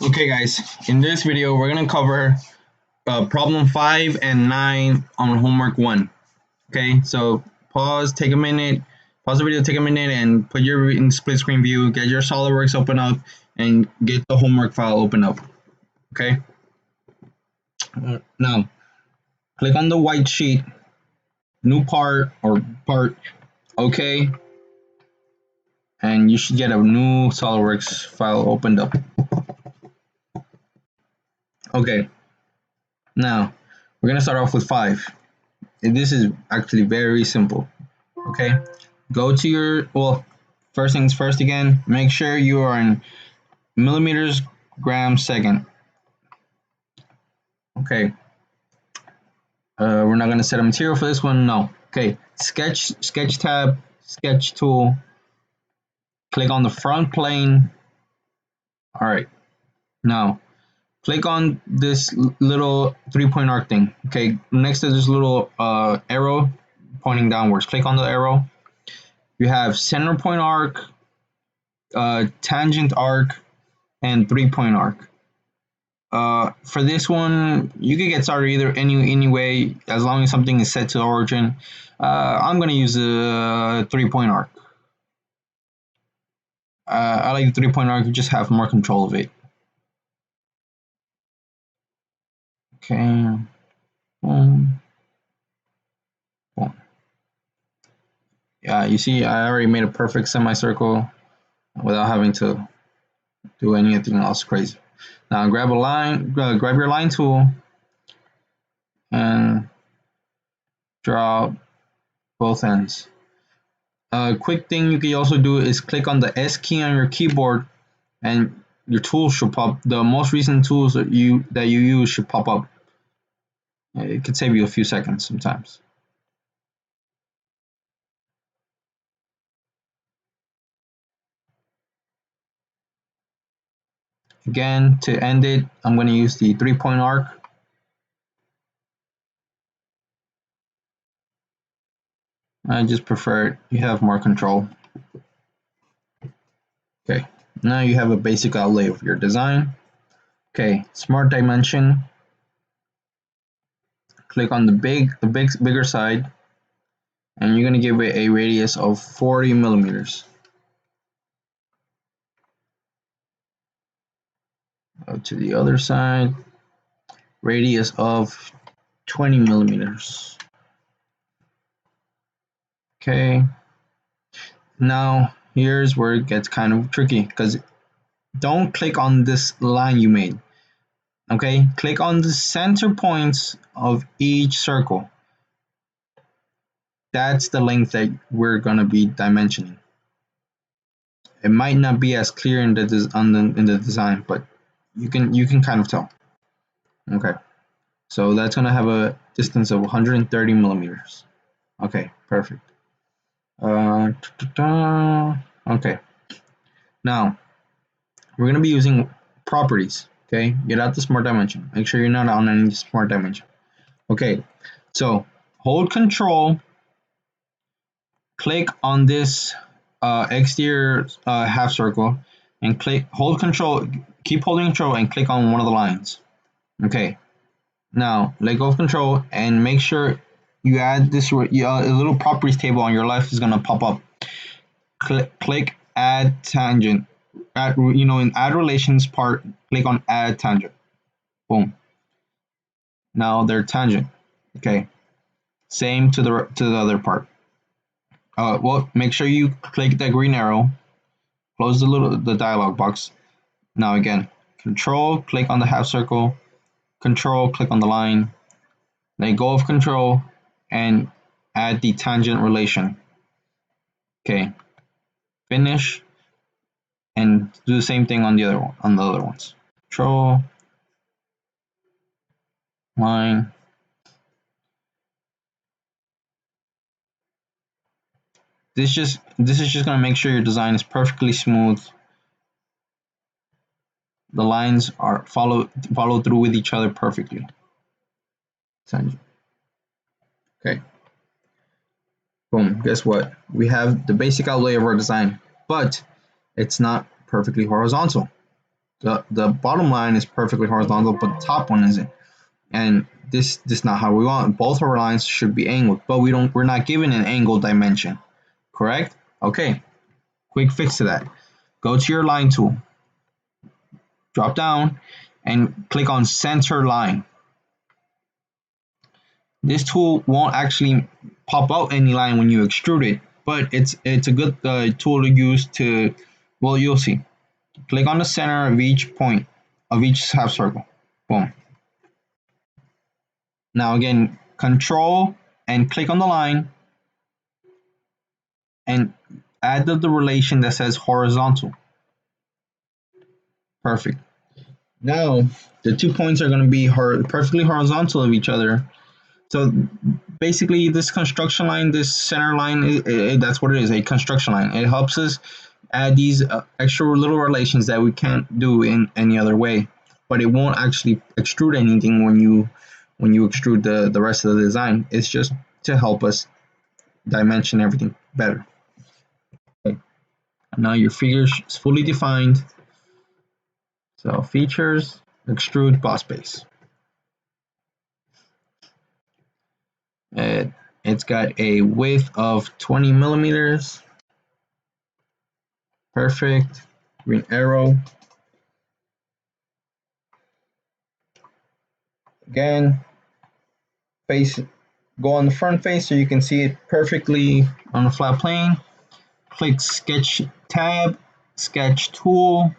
Okay, guys, in this video, we're going to cover problem 5 and 9 on homework 1. Okay, so take a minute, pause the video, take a minute, and put your in split screen view, get your Solidworks open up, and get the homework file open up. Okay, now click on the white sheet, new part or part, okay, and you should get a new Solidworks file opened up. Okay, now we're going to start off with 5. This is actually very simple. Okay, go to your, first things first again, make sure you are in millimeters grams second. Okay, we're not going to set a material for this one, no. Okay, sketch tab, sketch tool, click on the front plane. All right, now click on this little 3-point arc thing. Okay, next to this little arrow pointing downwards, click on the arrow. You have center point arc, tangent arc, and 3-point arc. For this one, you can get started either any way, as long as something is set to origin. I'm gonna use the 3-point arc. I like the 3-point arc. You just have more control of it. Okay. Boom. Boom. Yeah, you see, I already made a perfect semicircle without having to do anything else crazy. Now grab a line, grab your line tool, and draw out both ends. A quick thing you can also do is click on the S key on your keyboard, and your tools should pop. The most recent tools that you use should pop up. It could save you a few seconds sometimes. Again, to end it, I'm going to use the 3-point arc. I just prefer you have more control. Okay, now you have a basic outlay of your design. Okay, smart dimension. Click on the bigger side, and you're going to give it a radius of 40 millimeters. Go to the other side, radius of 20 millimeters. Okay, now here's where it gets kind of tricky, because don't click on this line you made. Okay, click on the center points of each circle. That's the length that we're gonna be dimensioning. It might not be as clear in the design, but you can kind of tell. Okay, so that's gonna have a distance of 130 millimeters. Okay, perfect. Okay, now we're gonna be using properties. Okay, get out the smart dimension. Make sure you're not on any smart dimension. Okay, so hold control, click on this exterior half circle, and hold control, keep holding control and click on one of the lines. Okay, now let go of control and make sure you add this, a little properties table on your left is going to pop up. Click add tangent. In add relations part, click on add tangent. Boom. Now they're tangent. Okay. Same to the other part. Make sure you click the green arrow, close the dialog box. Now again, control, click on the half circle, control, click on the line, let go of control, and add the tangent relation. Okay, finish, and do the same thing on the other ones. Control, line. This is just gonna make sure your design is perfectly smooth. The lines are follow through with each other perfectly. Tangent. Okay. Boom. Guess what? We have the basic outlay of our design, but it's not perfectly horizontal. the bottom line is perfectly horizontal, but the top one isn't. And this is not how we want. Both our lines should be angled, but we're not given an angle dimension. Correct? Okay. Quick fix to that. Go to your line tool, drop down, and click on center line. This tool won't actually pop out any line when you extrude it, but it's a good tool to use to, well, you'll see. Click on the center of each point of each half circle. Boom. Now again, control and click on the line and add the relation that says horizontal. Perfect. Now the 2 points are going to be perfectly horizontal of each other. So basically, this construction line, this center line, that's what it is, a construction line. It helps us add these extra little relations that we can't do in any other way, but it won't actually extrude anything when you extrude the rest of the design. It's just to help us dimension everything better. Okay. Now your figure is fully defined. So features, extrude, boss base. It's got a width of 20 millimeters. Perfect. Green arrow. Again, face, go on the front face so you can see it perfectly on the flat plane. Click sketch tab, sketch tool.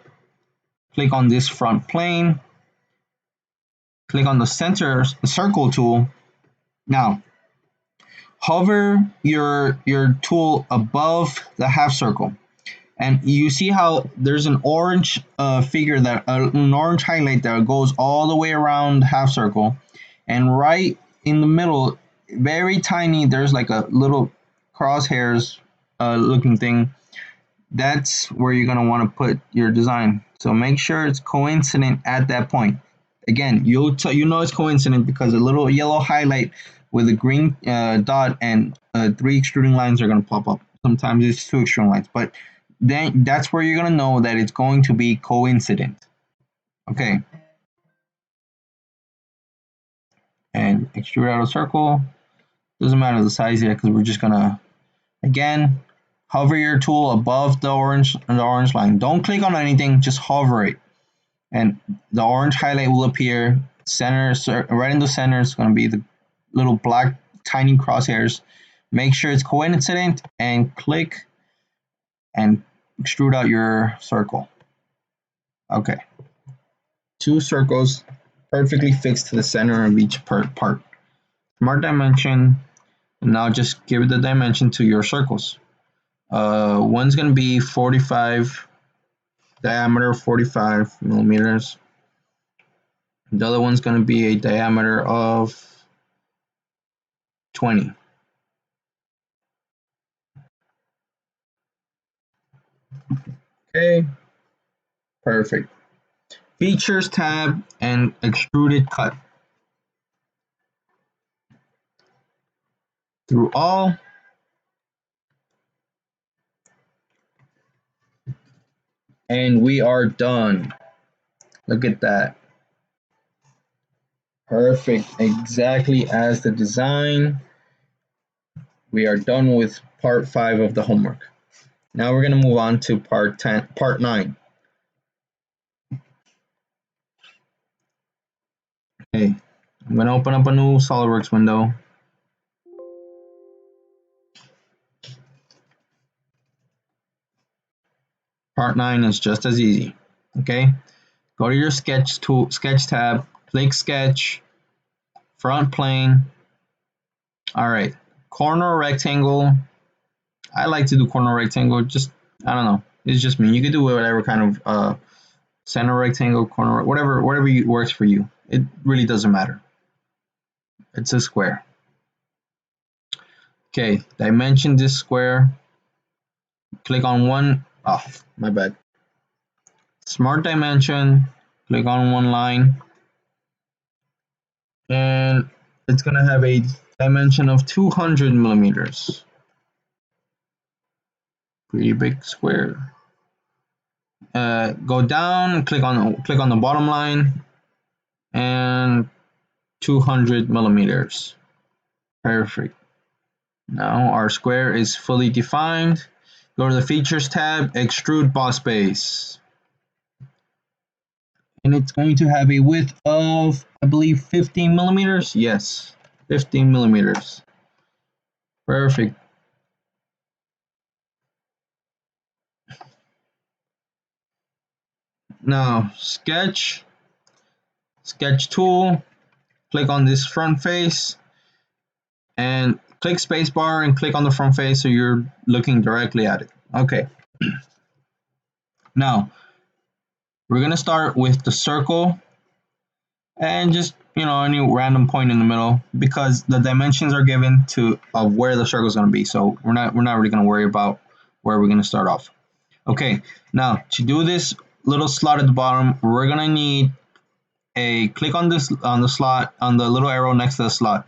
Click on this front plane. Click on the circle tool. Now, hover your tool above the half circle. And you see how there's an orange figure an orange highlight that goes all the way around half circle, and right in the middle, very tiny, there's like a little crosshairs looking thing. That's where you're gonna want to put your design. So make sure it's coincident at that point. Again, you know it's coincident because a little yellow highlight with a green dot and 3 extruding lines are gonna pop up. Sometimes it's 2 extruding lines, but then that's where you're gonna know that it's going to be coincident. Okay. And extrude out a circle. Doesn't matter the size yet because we're just gonna, again, hover your tool above the orange line. Don't click on anything, just hover it. And the orange highlight will appear. Center, right in the center is gonna be the little black tiny crosshairs. Make sure it's coincident and click and extrude out your circle. Okay. 2 circles perfectly fixed to the center of each part. Smart dimension, and now just give the dimension to your circles. One's going to be 45 diameter, 45 millimeters. The other one's going to be a diameter of 20. Okay, perfect. Features tab and extruded cut. Through all. And we are done. Look at that. Perfect, exactly as the design. We are done with part 5 of the homework. Now we're going to move on to part 9. Okay, I'm going to open up a new Solidworks window. Part 9 is just as easy. Okay, go to your sketch tab, click sketch, front plane. All right, corner rectangle. I like to do corner rectangle. Just, I don't know. It's just me. You can do whatever kind of center rectangle, corner, whatever works for you. It really doesn't matter. It's a square. Okay, dimension this square. Click on one. Oh, my bad. Smart dimension. Click on one line. And it's going to have a dimension of 200 millimeters. Pretty big square. Go down, click on the bottom line, and 200 millimeters. Perfect. Now our square is fully defined. Go to the Features tab, Extrude Boss Base. And it's going to have a width of, I believe, 15 millimeters. Yes, 15 millimeters. Perfect. Now, sketch tool, click on this front face, and click spacebar and click on the front face so you're looking directly at it. Okay. Now, we're going to start with the circle and just, any random point in the middle because the dimensions are given of where the circle is going to be. So we're not really going to worry about where we're going to start off. Okay, now to do this little slot at the bottom, we're going to need click on the slot, on the little arrow next to the slot,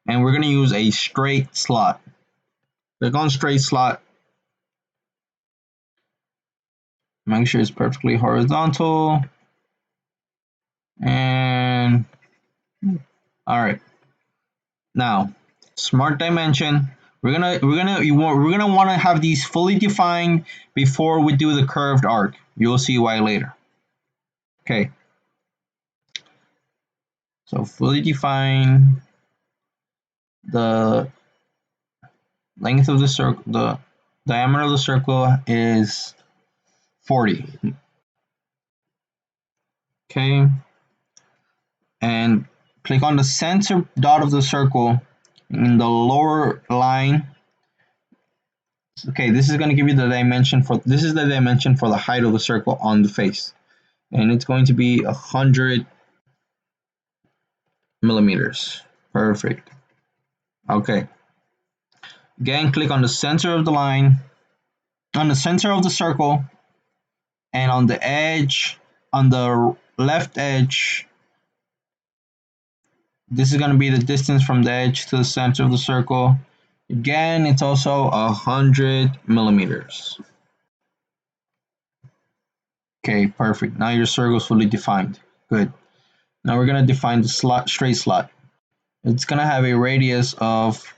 and we're going to use a straight slot. Click on straight slot. Make sure it's perfectly horizontal. And all right. Now, smart dimension. We're gonna want to have these fully defined before we do the curved arc. You'll see why later. Okay. So fully define the length of the circle. The diameter of the circle is 40. Okay. And click on the center dot of the circle in the lower line. Okay, this is going to give you the dimension for the height of the circle on the face, and it's going to be 100 millimeters. Perfect. Okay. Again, click on the center of the line, on the center of the circle, and on the edge, on the left edge. This is going to be the distance from the edge to the center of the circle. Again, it's also 100 millimeters. Okay, perfect. Now your circle is fully defined. Good. Now we're going to define the straight slot. It's going to have a radius of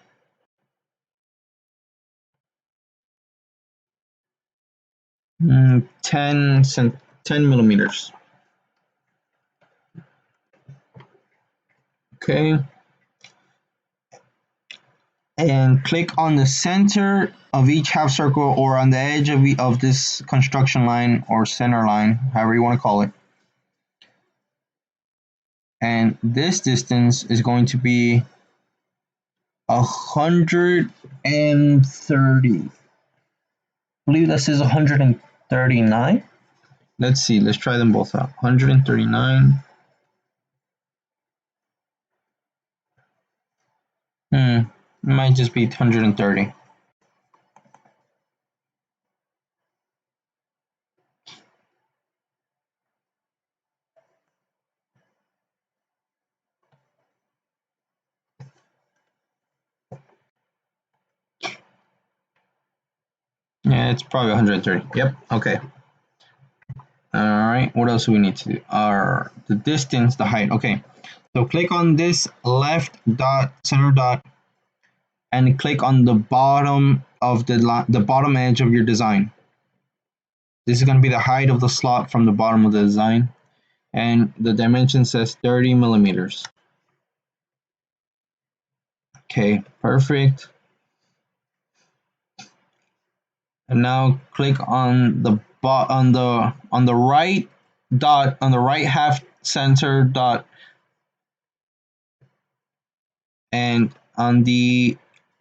10 millimeters. Okay. And click on the center of each half circle or on the edge of this construction line or center line, however you want to call it. And this distance is going to be 130. I believe this is 139. Let's see. Let's try them both out. 139. It might just be 130. Yeah, it's probably 130. Yep. Okay. All right. What else do we need to do? The distance, the height. Okay. So click on this left dot, center dot, and click on the bottom of the bottom edge of your design. This is going to be the height of the slot from the bottom of the design, and the dimension says 30 millimeters. Okay, perfect. And now click on the right dot, on the right half center dot, and on the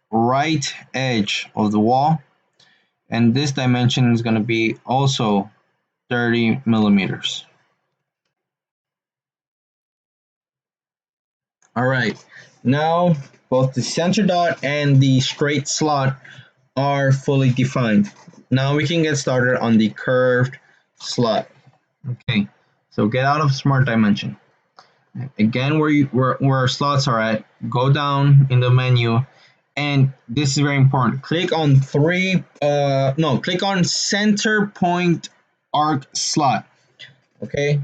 right edge of the wall, and this dimension is going to be also 30 millimeters. All right, now both the center dot and the straight slot are fully defined. Now we can get started on the curved slot. Okay, so get out of Smart Dimension. Again, where our slots are at, go down in the menu, and this is very important. Click on click on center point arc slot. Okay,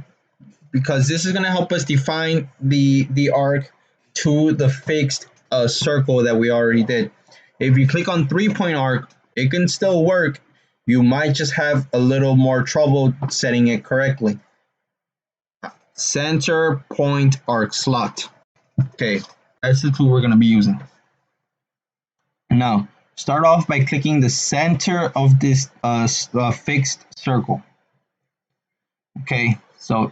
because this is going to help us define the arc to the fixed circle that we already did. If you click on 3-point arc, it can still work. You might just have a little more trouble setting it correctly. Center point arc slot. Okay, that's the tool we're going to be using. Now, start off by clicking the center of this fixed circle. Okay, so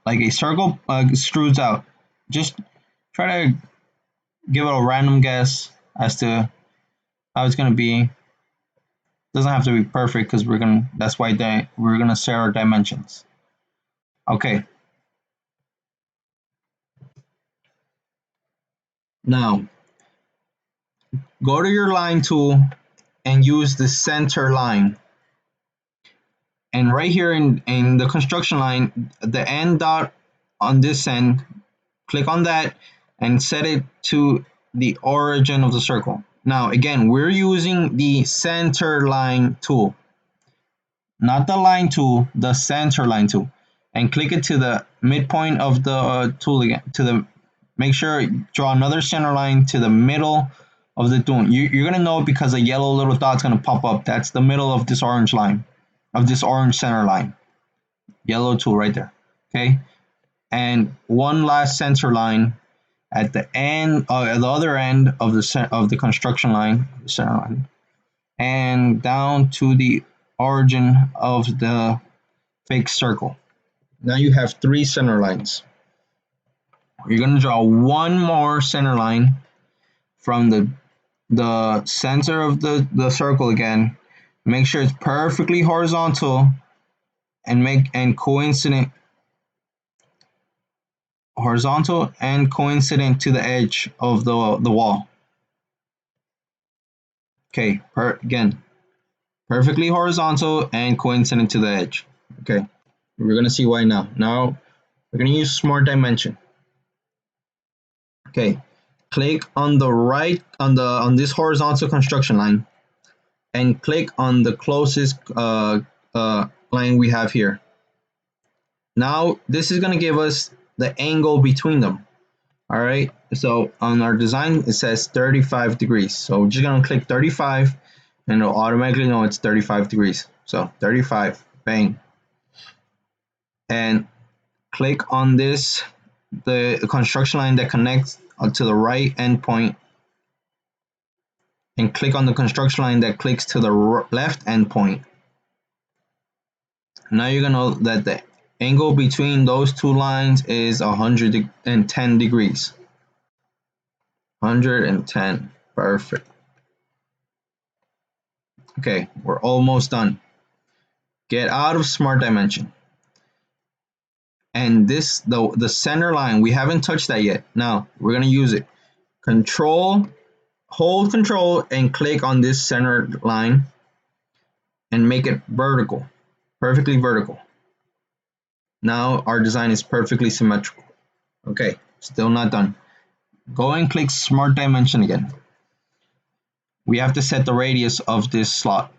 like a circle extrudes out. Just try to give it a random guess as to how it's gonna be. Doesn't have to be perfect because that's why we're gonna set our dimensions. Okay. Now go to your line tool and use the center line. And right here in the construction line, the end dot on this end, click on that and set it to the origin of the circle. Now, again, we're using the center line tool, not the line tool, the center line tool. And click it to the midpoint of the tool again. Make sure draw another center line to the middle of the tool. You're gonna know because a yellow little dot's gonna pop up. That's the middle of this orange line, of this orange center line. Yellow tool right there. Okay, and one last center line at the end, at the other end of the construction line, center line, and down to the origin of the fixed circle. Now you have 3 center lines. You're going to draw one more center line from the center of the circle again. Make sure it's perfectly horizontal and coincident to the edge of the wall. Okay, again, perfectly horizontal and coincident to the edge. Okay, we're gonna see why now. Now we're gonna use smart dimension. Okay, click on the right on this horizontal construction line, and click on the closest line we have here. Now this is gonna give us the angle between them. All right, so on our design it says 35 degrees. So we're just gonna click 35 and it'll automatically know it's 35 degrees. So 35, bang. And click on this, the construction line that connects to the right endpoint, and click on the construction line that clicks to the left endpoint. Now you're gonna know that the angle between those two lines is 110 degrees. 110, perfect. Okay, we're almost done. Get out of smart dimension. And this, the center line, we haven't touched that yet. Now we're gonna use it. Hold control and click on this center line and make it vertical, perfectly vertical. Now our design is perfectly symmetrical. Okay, still not done. Go and click smart dimension again. We have to set the radius of this slot.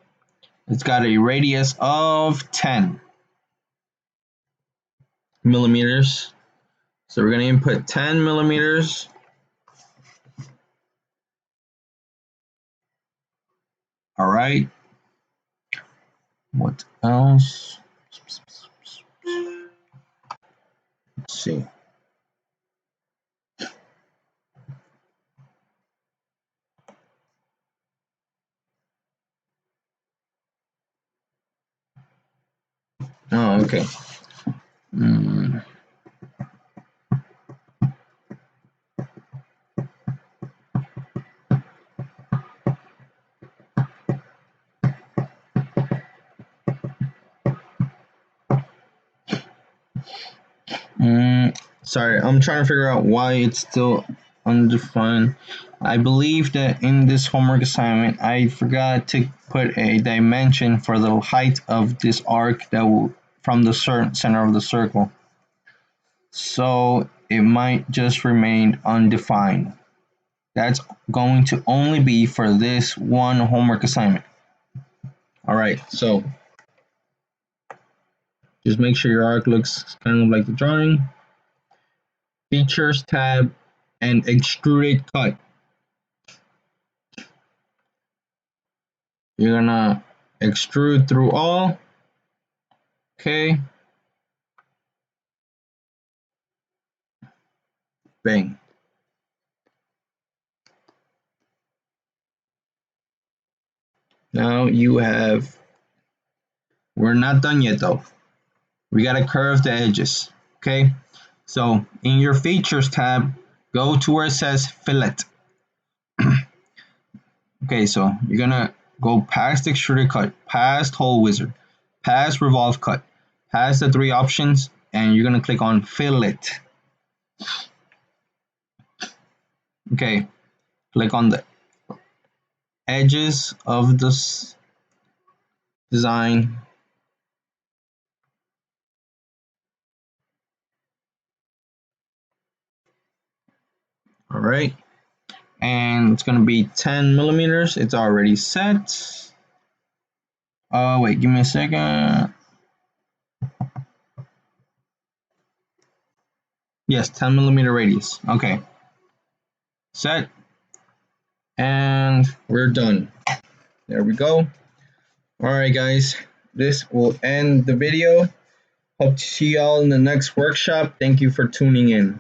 It's got a radius of 10 millimeters. So we're going to input 10 millimeters. All right. What else? Let's see. Oh, okay. Sorry, I'm trying to figure out why it's still undefined. I believe that in this homework assignment, I forgot to put a dimension for the height of this arc that will from the center of the circle. So it might just remain undefined. That's going to only be for this one homework assignment. All right, so Just make sure your arc looks kind of like the drawing. Features tab and extruded cut. You're gonna extrude through all. Okay. Bang. Now you have, we're not done yet though. We gotta curve the edges. Okay. So in your features tab, go to where it says fillet. Okay, so you're gonna go past extruded cut, past hole wizard, past revolve cut, past the three options, and you're gonna click on fillet. Okay, click on the edges of this design. All right, and it's gonna be 10 millimeters. It's already set. Wait, give me a second. Yes, 10 millimeter radius. Okay, set, and we're done. There we go. All right, guys, this will end the video. Hope to see y'all in the next workshop. Thank you for tuning in.